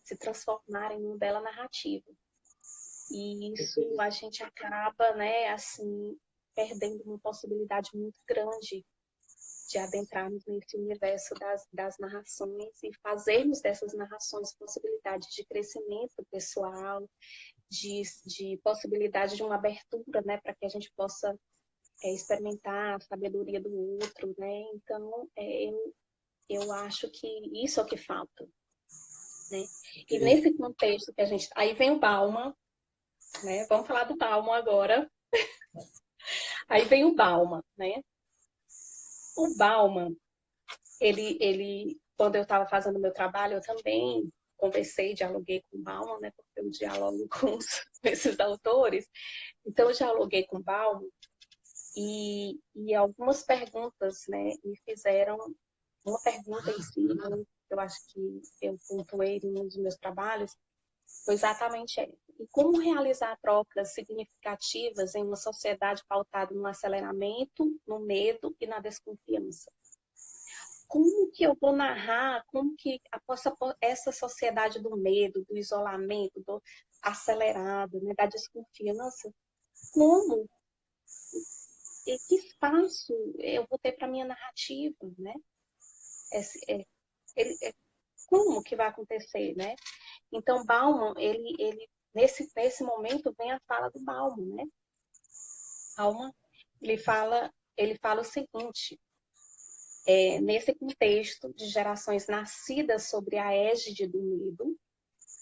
se transformarem numa bela narrativa. E isso a gente acaba, né, assim, perdendo uma possibilidade muito grande de adentrarmos nesse universo das narrações e fazermos dessas narrações possibilidades de crescimento pessoal, de possibilidade de uma abertura, né, para que a gente possa experimentar a sabedoria do outro, né? Então, eu acho que isso é o que falta, né? E nesse contexto que a gente... Aí vem o Bauman, né? Vamos falar do Bauman agora. Aí vem o Bauman, né? O Bauman, quando eu estava fazendo o meu trabalho, eu também conversei, dialoguei com o Bauman, né? Porque eu dialogo com esses autores. Então, eu dialoguei com o Bauman e algumas perguntas, né? Me fizeram uma pergunta em si, né, eu acho que eu pontuei em um dos meus trabalhos, foi exatamente essa. E como realizar trocas significativas em uma sociedade pautada no aceleramento, no medo e na desconfiança? Como que eu vou narrar, como que essa sociedade do medo, do isolamento, do acelerado, né, da desconfiança, como e que espaço eu vou ter para minha narrativa, né? Como que vai acontecer, né? Então, Bauman, nesse momento, vem a fala do Bauman, né? Bauman, ele fala o seguinte, nesse contexto de gerações nascidas sobre a égide do medo,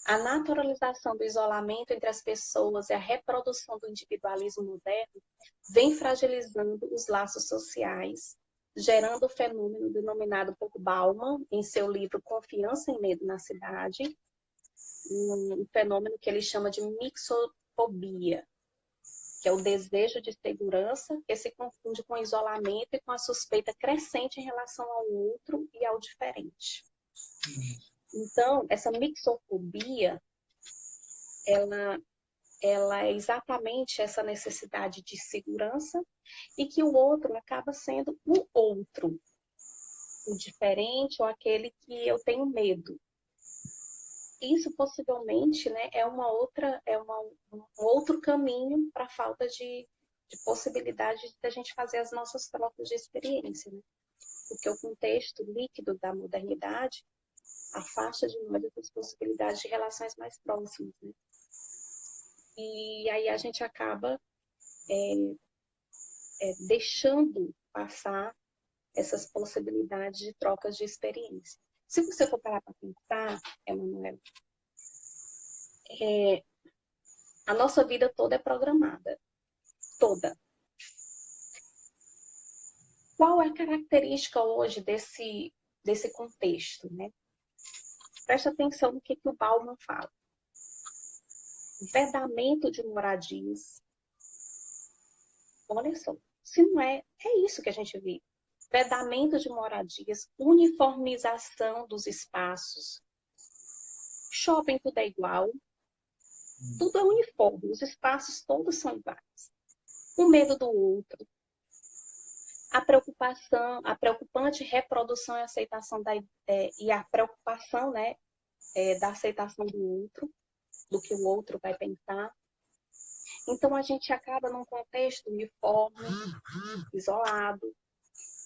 a naturalização do isolamento entre as pessoas e a reprodução do individualismo moderno vem fragilizando os laços sociais, gerando o fenômeno denominado por Bauman, em seu livro Confiança e Medo na Cidade, um fenômeno que ele chama de mixofobia, que é o desejo de segurança que se confunde com o isolamento e com a suspeita crescente em relação ao outro e ao diferente. Então, essa mixofobia, ela é exatamente essa necessidade de segurança e que o outro acaba sendo o outro, o diferente ou aquele que eu tenho medo. Isso possivelmente, né, um outro caminho para a falta de possibilidade de a gente fazer as nossas trocas de experiência. Né? Porque o contexto líquido da modernidade afasta de nós essas possibilidades de relações mais próximas. Né? E aí a gente acaba deixando passar essas possibilidades de trocas de experiência. Se você for parar para pensar, Emanuel, a nossa vida toda é programada. Toda. qual é a característica hoje desse contexto, né? Presta atenção no que o Bauman fala. Vedamento de moradias. Olha só, se não é isso que a gente vive. Vedamento de moradias, uniformização dos espaços. Shopping tudo é igual, tudo é uniforme, os espaços todos são iguais. O medo do outro, a preocupação, a preocupante reprodução e aceitação e a preocupação, né, da aceitação do outro, do que o outro vai pensar. Então a gente acaba num contexto uniforme, isolado,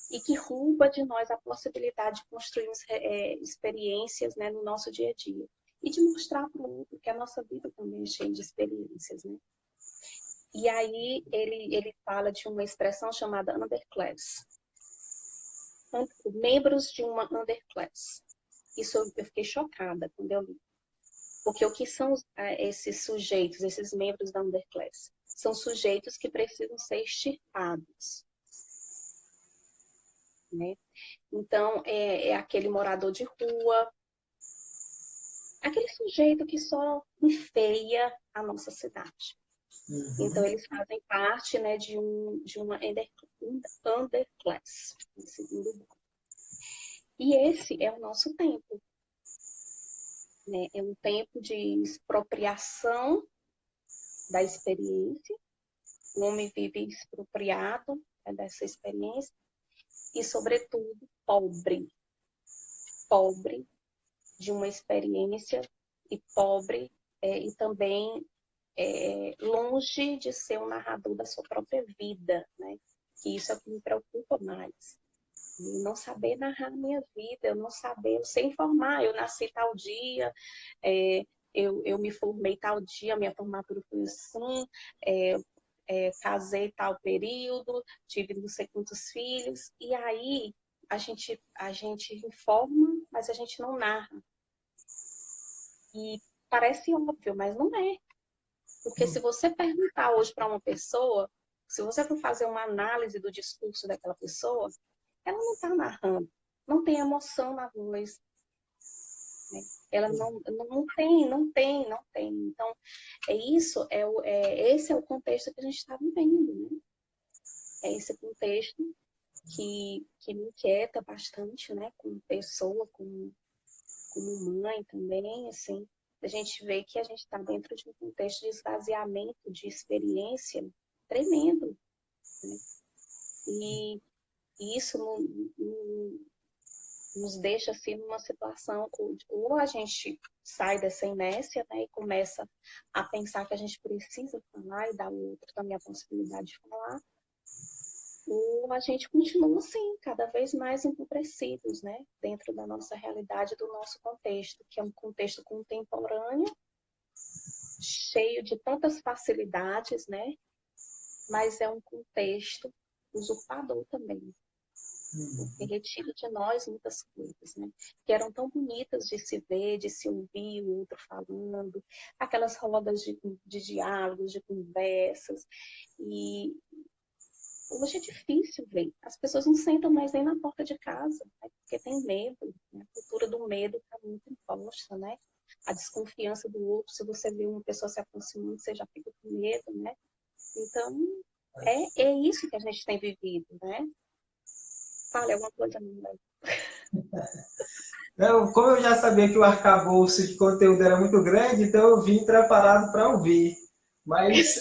e que rouba de nós a possibilidade de construirmos experiências, né, no nosso dia a dia. E de mostrar para o outro que a nossa vida também é cheia de experiências, né? E aí ele fala de uma expressão chamada underclass. Membros de uma underclass. Isso eu fiquei chocada quando eu li. Porque o que são esses sujeitos, esses membros da underclass? São sujeitos que precisam ser extirpados. Né? Então, é aquele morador de rua, aquele sujeito que só enfeia a nossa cidade. Uhum. Então, eles fazem parte, né, de uma underclass, em segundo lugar. E esse é o nosso tempo. Né? É um tempo de expropriação da experiência. O homem vive expropriado, né, dessa experiência. E, sobretudo, pobre. Pobre de uma experiência e pobre e também longe de ser um narrador da sua própria vida, né? Que isso é o que me preocupa mais. E não saber narrar a minha vida, eu sei informar, eu nasci tal dia, eu me formei tal dia, minha formatura foi assim, casei tal período, tive não sei quantos filhos, e aí a gente informa, mas a gente não narra. E parece óbvio, mas não é. Porque se você perguntar hoje para uma pessoa, se você for fazer uma análise do discurso daquela pessoa, ela não está narrando, não tem emoção na voz. Né? Ela não tem. Então, esse é o contexto que a gente está vivendo. Né? É esse contexto que me inquieta bastante, né? Como pessoa, como mãe também, assim. A gente vê que a gente está dentro de um contexto de esvaziamento de experiência tremendo. Né? E isso nos deixa assim numa situação ou a gente sai dessa inércia, né, e começa a pensar que a gente precisa falar e dar ao outro também a possibilidade de falar, ou a gente continua assim, cada vez mais empobrecidos, né, dentro da nossa realidade, do nosso contexto, que é um contexto contemporâneo, cheio de tantas facilidades, né, mas é um contexto usurpador também. Tem retido de nós muitas coisas, né? Que eram tão bonitas de se ver, de se ouvir o outro falando, aquelas rodas de diálogos, de conversas. E hoje é difícil ver. As pessoas não sentam mais nem na porta de casa, né? Porque tem medo. Né? A cultura do medo está muito imposta, né? A desconfiança do outro, se você vê uma pessoa se aproximando, você já fica com medo, né? Então, é isso que a gente tem vivido, né? Fale alguma coisa, não.
Como eu já sabia que o arcabouço de conteúdo era muito grande, então eu vim preparado para ouvir. Mas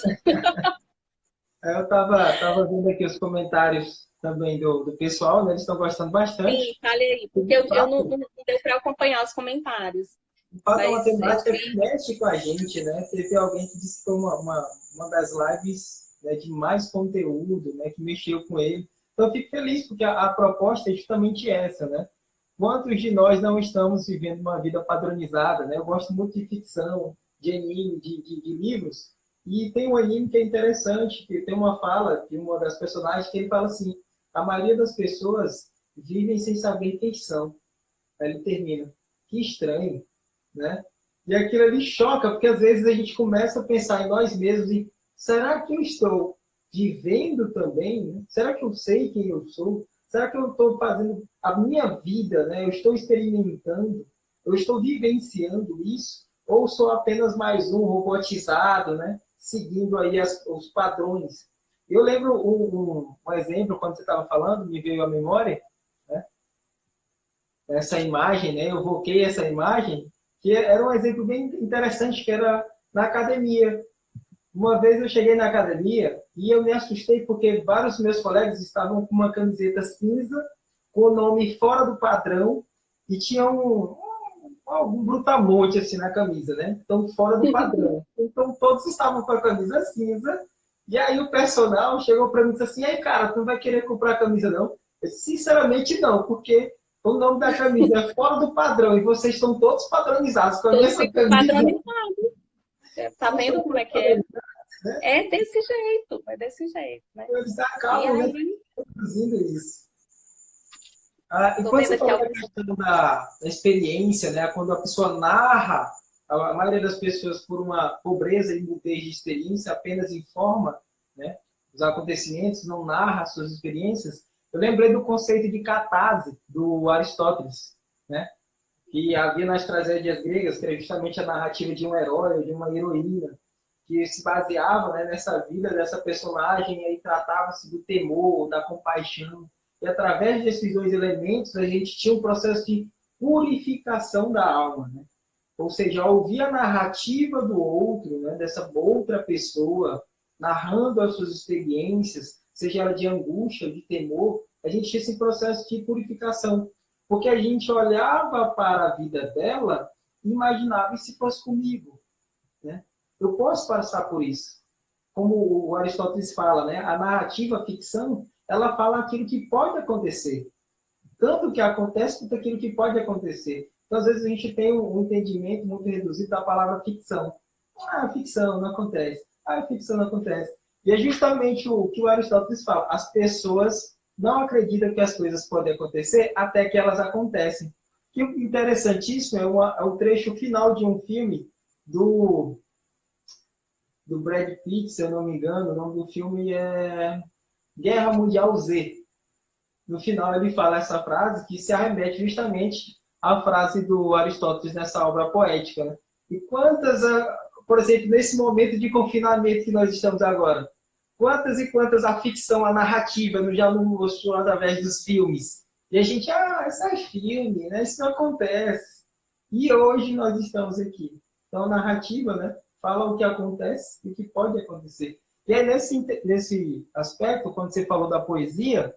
eu estava vendo aqui os comentários também do pessoal, né? Eles estão gostando bastante.
Sim, fale aí, porque eu não deu para acompanhar os comentários.
O fato é uma temática que mexe com a gente, né? Teve alguém que disse que foi uma das lives, né, de mais conteúdo, né, que mexeu com ele. Então eu fico feliz, porque a proposta é justamente essa, né? Quantos de nós não estamos vivendo uma vida padronizada, né? Eu gosto muito de ficção, de anime, de livros, e tem um anime que é interessante, que tem uma fala de uma das personagens que ele fala assim, a maioria das pessoas vivem sem saber quem são. Aí ele termina, que estranho, né? E aquilo ali choca, porque às vezes a gente começa a pensar em nós mesmos e será que eu estou vivendo também? Né? Será que eu sei quem eu sou? Será que eu estou fazendo a minha vida, né? Eu estou experimentando, eu estou vivenciando isso? Ou sou apenas mais um robotizado, né? Seguindo aí os padrões? Eu lembro um exemplo, quando você estava falando, me veio à memória, né? Essa imagem, né? Eu evoquei essa imagem, que era um exemplo bem interessante, que era na academia. Uma vez eu cheguei na academia e eu me assustei porque vários meus colegas estavam com uma camiseta cinza, com o nome fora do padrão, e tinha um brutamonte assim na camisa, né? Então, fora do padrão. Então, todos estavam com a camisa cinza, e aí o personal chegou para mim e disse assim, ei, cara, tu não vai querer comprar a camisa, não? Eu, sinceramente, não, porque o nome da camisa é fora do padrão, e vocês estão todos padronizados com a
Todos
mesma
ficam
camisa.
padronizados. Tá vendo como é que é? É desse jeito, é desse jeito, né?
Eles
E
acabam, né,
aí,
produzindo isso. E
tô
quando
vendo
você
aqui
falou da
alguns.
questão da experiência, né, quando a pessoa narra, a maioria das pessoas, por uma pobreza e mudez de experiência, apenas informa, né, os acontecimentos, não narra suas experiências. Eu lembrei do conceito de catarse, do Aristóteles, né, que havia nas tragédias gregas, que era justamente a narrativa de um herói ou de uma heroína, que se baseava, né, nessa vida dessa personagem e aí tratava-se do temor, da compaixão. E através desses dois elementos, a gente tinha um processo de purificação da alma. Né? Ou seja, ao ouvir a narrativa do outro, né, dessa outra pessoa, narrando as suas experiências, seja ela de angústia, de temor, a gente tinha esse processo de purificação. Porque a gente olhava para a vida dela e imaginava, e se fosse comigo? Né? Eu posso passar por isso. Como o Aristóteles fala, né? A narrativa, a ficção, ela fala aquilo que pode acontecer. Tanto o que acontece quanto aquilo que pode acontecer. Então, às vezes, a gente tem um entendimento muito reduzido da palavra ficção. Ah, ficção não acontece. Ah, ficção não acontece. E é justamente o que o Aristóteles fala. As pessoas não acreditam que as coisas podem acontecer até que elas acontecem. Que o interessantíssimo é o trecho final de um filme do Brad Pitt, se eu não me engano. O nome do filme é Guerra Mundial Z. No final ele fala essa frase que se arremete justamente à frase do Aristóteles nessa obra poética. Né? E quantas, por exemplo, nesse momento de confinamento que nós estamos agora, quantas e quantas a ficção, a narrativa já nos mostrou através dos filmes. E a gente, isso é filme, né? Isso não acontece. E hoje nós estamos aqui. Então, a narrativa, né, fala o que acontece e o que pode acontecer. E aí, nesse aspecto, quando você falou da poesia,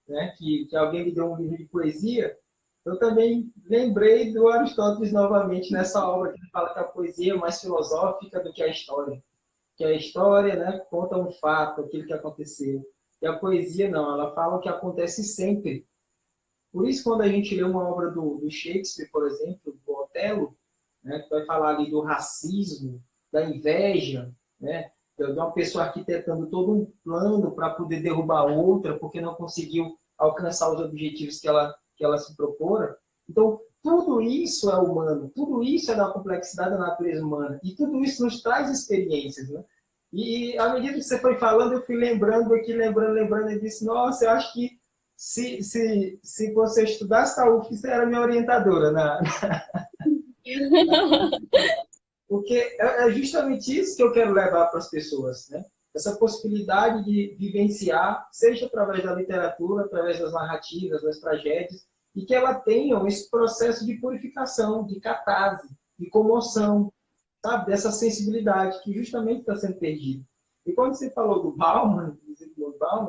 né, que alguém me deu um livro de poesia, eu também lembrei do Aristóteles novamente nessa obra, que ele fala que a poesia é mais filosófica do que a história. Que a história, né, conta um fato, aquilo que aconteceu. E a poesia não, ela fala o que acontece sempre. Por isso, quando a gente lê uma obra do Shakespeare, por exemplo, do Otelo, né, que vai falar ali do racismo, da inveja, né, de uma pessoa arquitetando todo um plano para poder derrubar outra, porque não conseguiu alcançar os objetivos que ela se propora. Então, tudo isso é humano, tudo isso é da complexidade da natureza humana, e tudo isso nos traz experiências. Né? E à medida que você foi falando, eu fui lembrando aqui, lembrando, e disse, nossa, eu acho que se você estudasse a UF, você era minha orientadora porque é justamente isso que eu quero levar para as pessoas, né? Essa possibilidade de vivenciar, seja através da literatura, através das narrativas, das tragédias, e que ela tenham esse processo de purificação, de catarse, de comoção, sabe? Dessa sensibilidade que justamente está sendo perdida. E quando você falou do Bauman,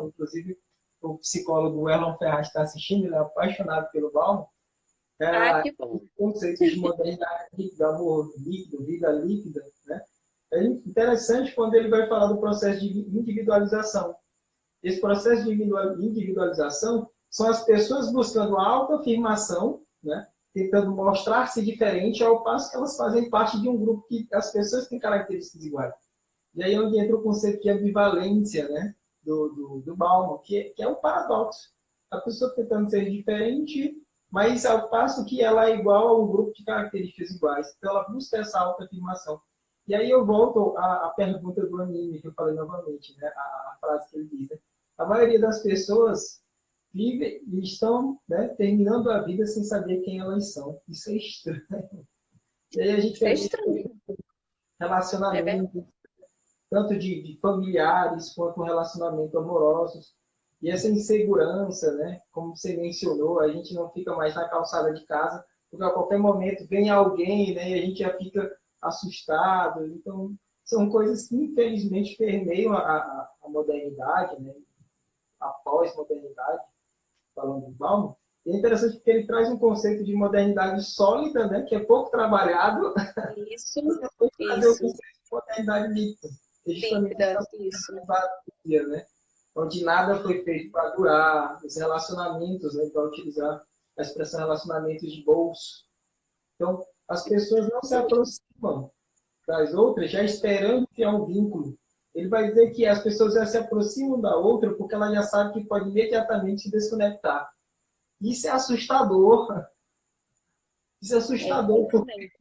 inclusive o psicólogo Erlon Ferraz está assistindo, ele é apaixonado pelo Bauman,
Ah,
é,
que bom.
o conceito de modernidade líquida, amor líquido, vida líquida, né? É interessante quando ele vai falar do processo de individualização. Esse processo de individualização são as pessoas buscando a autoafirmação, né? Tentando mostrar-se diferente, ao passo que elas fazem parte de um grupo que as pessoas têm características iguais. E aí é onde entra o conceito de ambivalência, né? do Bauman, que é um paradoxo. A pessoa tentando ser diferente, mas ao passo que ela é igual a um grupo de características iguais. Então ela busca essa autoafirmação. E aí eu volto à pergunta do anime, que eu falei novamente, né? A frase que ele diz. Né? A maioria das pessoas vivem e estão, né, terminando a vida sem saber quem elas são. Isso é estranho. E aí a gente
É
vê
estranho. É verdade.
relacionamentos, tanto de familiares quanto relacionamentos amorosos. E essa insegurança, né, como você mencionou, a gente não fica mais na calçada de casa, porque a qualquer momento vem alguém, né, e a gente já fica assustado. Então, são coisas que, infelizmente, permeiam a modernidade, né, a pós-modernidade, falando de Bauman. E é interessante porque ele traz um conceito de modernidade sólida, né, que é pouco trabalhado,
Isso,
e depois trazer o
isso.
conceito de modernidade líquida, que é justamente
Líquida,
essa
isso.
vazia, né, onde nada foi feito para durar, os relacionamentos, né, para utilizar a expressão relacionamentos de bolso. Então, as pessoas não se aproximam das outras já esperando criar um vínculo. Ele vai dizer que as pessoas já se aproximam da outra porque ela já sabe que pode imediatamente se desconectar. Isso é assustador. Isso é
É
assustador,
isso
porque
mesmo.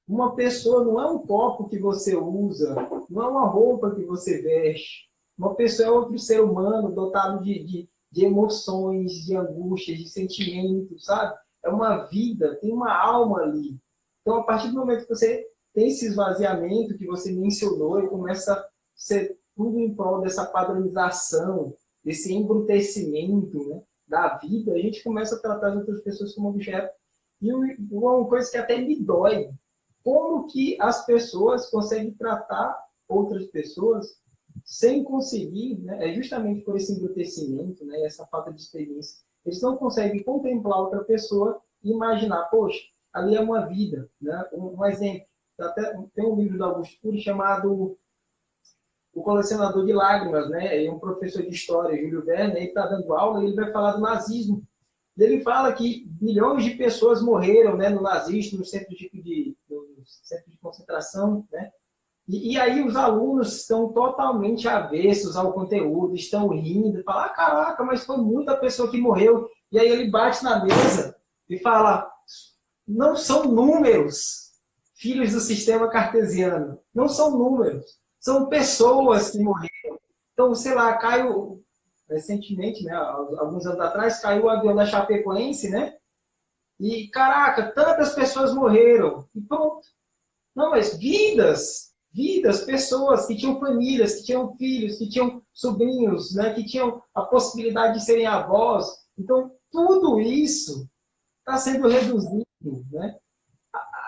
uma pessoa não é um copo que você usa, não é uma roupa que você veste. Uma pessoa é outro ser humano dotado de emoções, de angústias, de sentimentos, sabe? É uma vida, tem uma alma ali. Então, a partir do momento que você tem esse esvaziamento que você mencionou e começa a ser tudo em prol dessa padronização, desse embrutecimento, né, da vida, a gente começa a tratar as outras pessoas como objeto. E uma coisa que até me dói, como que as pessoas conseguem tratar outras pessoas sem conseguir, né, é justamente por esse embrutecimento, né, essa falta de experiência. Eles não conseguem contemplar outra pessoa e imaginar, poxa, ali é uma vida. Né? Um exemplo, até, tem um livro do Augusto Cury chamado O Colecionador de Lágrimas, né? É um professor de história, Júlio Verne, ele está dando aula e ele vai falar do nazismo. E ele fala que bilhões de pessoas morreram, né, no nazismo, no centro de concentração, né? E aí os alunos estão totalmente avessos ao conteúdo, estão rindo, falam, ah, caraca, mas foi muita pessoa que morreu. E aí ele bate na mesa e fala, não são números, filhos do sistema cartesiano, não são números, são pessoas que morreram. Então, sei lá, caiu, recentemente, né, alguns anos atrás, caiu o avião da Chapecoense, né? E, caraca, tantas pessoas morreram. E pronto. Não, mas vidas, pessoas que tinham famílias, que tinham filhos, que tinham sobrinhos, né, que tinham a possibilidade de serem avós. Então, tudo isso está sendo reduzido, né,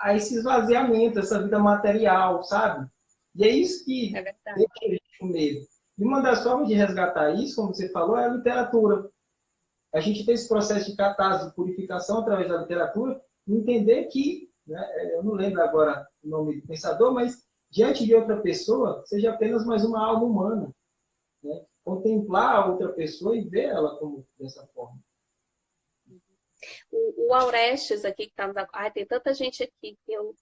a esse esvaziamento, essa vida material, sabe? E é isso
É
que
verdade.
deixa a gente com medo. E uma das formas de resgatar isso, como você falou, é a literatura. A gente tem esse processo de catarse, de purificação através da literatura, e entender que, né, eu não lembro agora o nome do pensador, mas diante de outra pessoa, seja apenas mais uma alma humana. Né? Contemplar a outra pessoa e ver ela como dessa forma.
O Aurestes aqui que está nos... Ai, tem tanta gente aqui que eu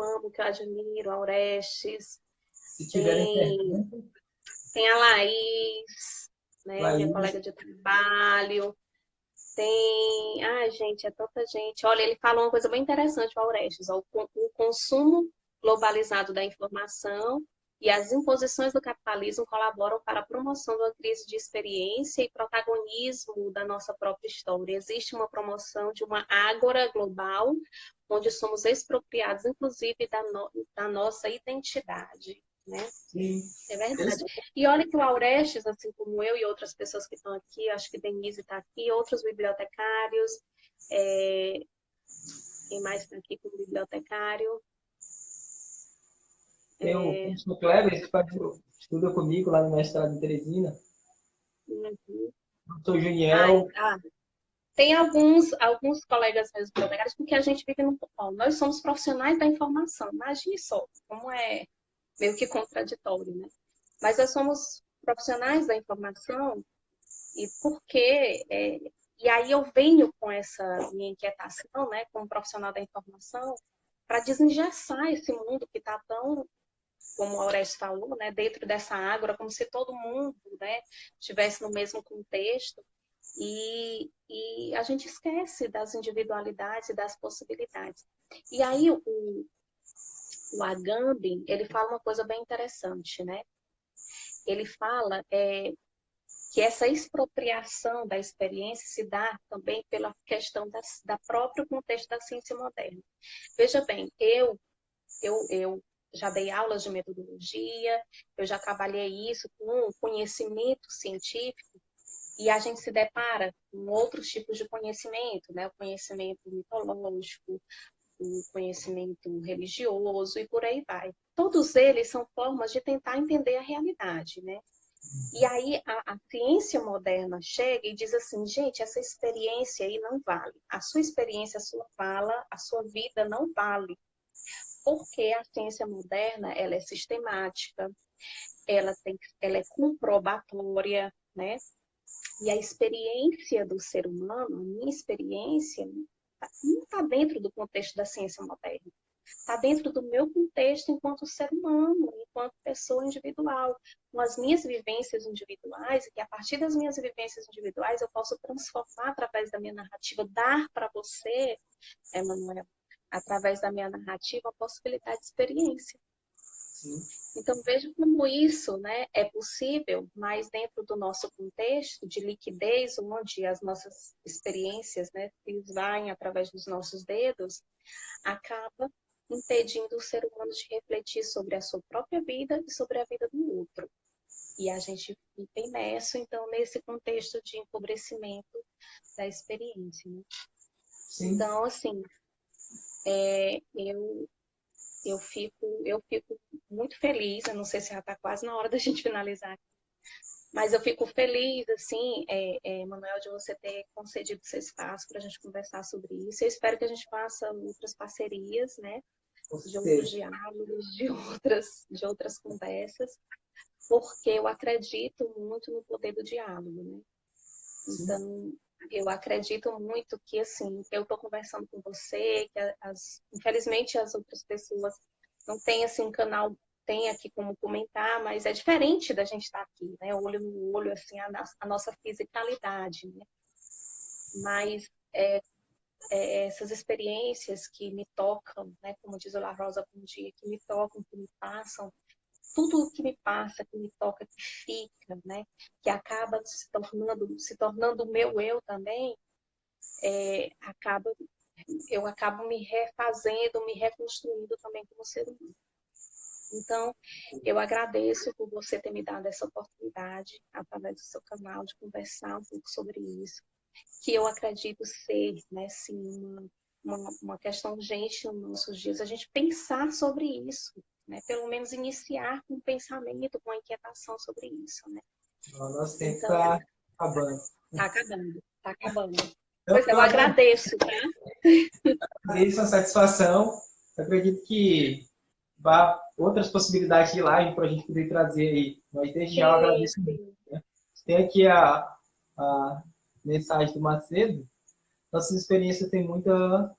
amo, que eu admiro. Aurestes,
Se tiverem
tem,
perguntas,
tem a Laís, né, minha
Laís,
colega de trabalho. Tem. Ai, gente, é tanta gente. Olha, ele falou uma coisa bem interessante, o Aurestes. Ó, o consumo globalizado da informação e as imposições do capitalismo colaboram para a promoção de uma crise de experiência e protagonismo da nossa própria história. Existe uma promoção de uma ágora global, onde somos expropriados, inclusive, da nossa identidade. Né?
sim.
É verdade.
Esse
E olha que o Aurestes, assim como eu e outras pessoas que estão aqui, acho que Denise está aqui, outros bibliotecários, é, quem mais está aqui como bibliotecário?
tem o
É,
curso do Kleber, que estuda comigo lá no mestrado em Teresina.
uhum.
O professor
Ai,
Juniel,
tem alguns colegas meus bibliotecários, porque a gente vive no... Ó, nós somos profissionais da informação, imagine só como é meio que contraditório, né? Mas nós somos profissionais da informação. E porque, e aí eu venho com essa minha inquietação, né, como profissional da informação, para desengessar esse mundo que está tão, como o Aurélio falou, né, dentro dessa ágora, como se todo mundo, né, estivesse no mesmo contexto. E a gente esquece das individualidades e das possibilidades. E aí o Agamben, ele fala uma coisa bem interessante, né? Ele fala que essa expropriação da experiência se dá também pela questão da próprio contexto da ciência moderna. Veja bem, eu já dei aulas de metodologia, eu já trabalhei isso com conhecimento científico, e a gente se depara com outros tipos de conhecimento, né? O conhecimento mitológico, o conhecimento religioso e por aí vai. Todos eles são formas de tentar entender a realidade, né? E aí a ciência moderna chega e diz assim, gente, essa experiência aí não vale. A sua experiência, a sua fala, a sua vida não vale. Porque a ciência moderna, ela é sistemática, ela é comprobatória, né? E a experiência do ser humano, a minha experiência, não está dentro do contexto da ciência moderna. Está dentro do meu contexto enquanto ser humano, enquanto pessoa individual, com as minhas vivências individuais, e que a partir das minhas vivências individuais eu posso transformar através da minha narrativa, dar para você, Emanuel, através da minha narrativa, a possibilidade de experiência.
Sim.
Então, veja como isso, né, é possível, mas dentro do nosso contexto de liquidez, onde as nossas experiências, né, esvaem através dos nossos dedos, acaba impedindo o ser humano de refletir sobre a sua própria vida e sobre a vida do outro. E a gente fica imerso, então, nesse contexto de empobrecimento da experiência. Né? Então, assim, eu fico muito feliz, eu não sei se já está quase na hora da gente finalizar, mas eu fico feliz, assim, Manuel, de você ter concedido esse espaço para a gente conversar sobre isso. Eu espero que a gente faça outras parcerias, né? De outros diálogos, de outras conversas, porque eu acredito muito no poder do diálogo, né? Então, eu acredito muito que, assim, eu estou conversando com você, que infelizmente as outras pessoas não têm, assim, um canal, tem aqui como comentar, mas é diferente da gente estar aqui, né? Olho no olho, assim, a nossa fisicalidade, né? Mas essas experiências que me tocam, né? Como diz o La Rosa Pondia, que me tocam, que me passam, tudo o que me passa, que me toca, que fica, né? Que acaba se tornando o meu eu também, eu acabo me refazendo, me reconstruindo também como ser humano. Então, eu agradeço por você ter me dado essa oportunidade, através do seu canal, de conversar um pouco sobre isso, que eu acredito ser, né, sim, uma questão urgente nos nossos dias, a gente pensar sobre isso, né? Pelo menos iniciar com um pensamento, com uma inquietação sobre isso, né?
O nosso tempo
Então,
está acabando.
está acabando, está acabando.
Então,
Pois eu agradeço, tá?
agradeço a satisfação. Eu acredito que vá outras possibilidades de live para a gente poder trazer aí. Mas desde já eu agradeço muito. Né? Tem aqui a mensagem do Macedo. Nossas experiências têm muita